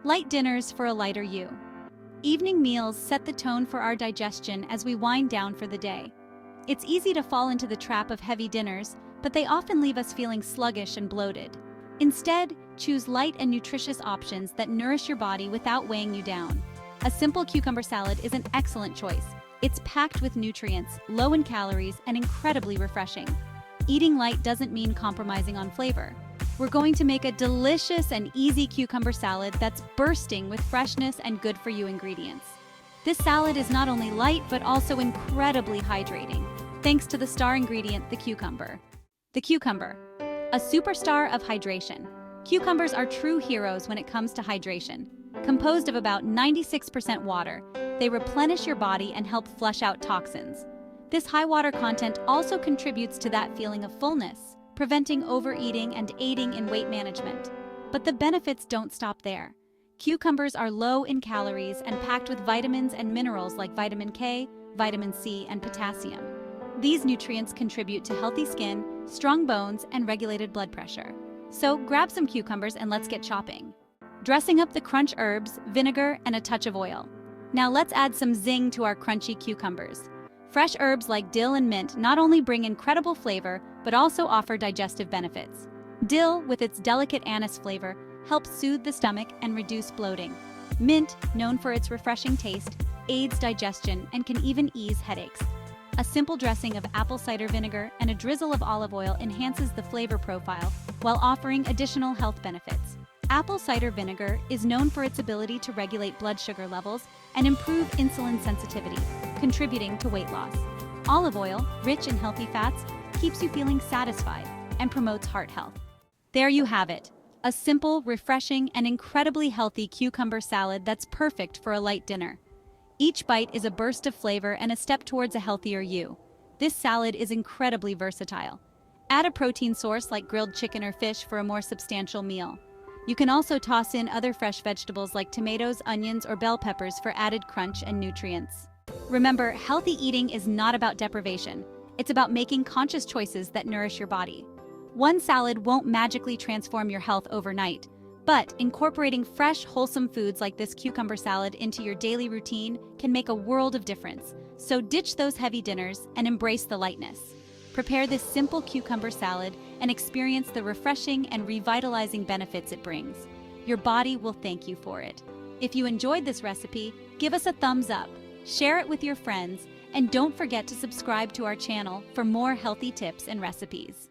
Light dinners for a lighter you. Evening meals set the tone for our digestion as we wind down for the day. It's easy to fall into the trap of heavy dinners, but they often leave us feeling sluggish and bloated. Instead, choose light and nutritious options that nourish your body without weighing you down. A simple cucumber salad is an excellent choice. It's packed with nutrients, low in calories, and incredibly refreshing. Eating light doesn't mean compromising on flavor. We're going to make a delicious and easy cucumber salad that's bursting with freshness and good-for-you ingredients. This salad is not only light but also incredibly hydrating, thanks to the star ingredient, the cucumber. The cucumber, a superstar of hydration. Cucumbers are true heroes when it comes to hydration. Composed of about 96% water, they replenish your body and help flush out toxins. This high water content also contributes to that feeling of fullness, preventing overeating and aiding in weight management. But the benefits don't stop there. Cucumbers are low in calories and packed with vitamins and minerals like vitamin K, vitamin C, and potassium. These nutrients contribute to healthy skin, strong bones, and regulated blood pressure. So grab some cucumbers and let's get chopping. Dressing up the crunch herbs, vinegar, and a touch of oil. Now let's add some zing to our crunchy cucumbers. Fresh herbs like dill and mint not only bring incredible flavor, but also offer digestive benefits. Dill, with its delicate anise flavor, helps soothe the stomach and reduce bloating. Mint, known for its refreshing taste, aids digestion and can even ease headaches. A simple dressing of apple cider vinegar and a drizzle of olive oil enhances the flavor profile while offering additional health benefits. Apple cider vinegar is known for its ability to regulate blood sugar levels and improve insulin sensitivity, contributing to weight loss. Olive oil, rich in healthy fats, keeps you feeling satisfied and promotes heart health. There you have it, a simple, refreshing, and incredibly healthy cucumber salad that's perfect for a light dinner. Each bite is a burst of flavor and a step towards a healthier you. This salad is incredibly versatile. Add a protein source like grilled chicken or fish for a more substantial meal. You can also toss in other fresh vegetables like tomatoes, onions, or bell peppers for added crunch and nutrients. Remember, healthy eating is not about deprivation. It's about making conscious choices that nourish your body. One salad won't magically transform your health overnight, but incorporating fresh, wholesome foods like this cucumber salad into your daily routine can make a world of difference. So ditch those heavy dinners and embrace the lightness. Prepare this simple cucumber salad and experience the refreshing and revitalizing benefits it brings. Your body will thank you for it. If you enjoyed this recipe, give us a thumbs up, share it with your friends, and don't forget to subscribe to our channel for more healthy tips and recipes.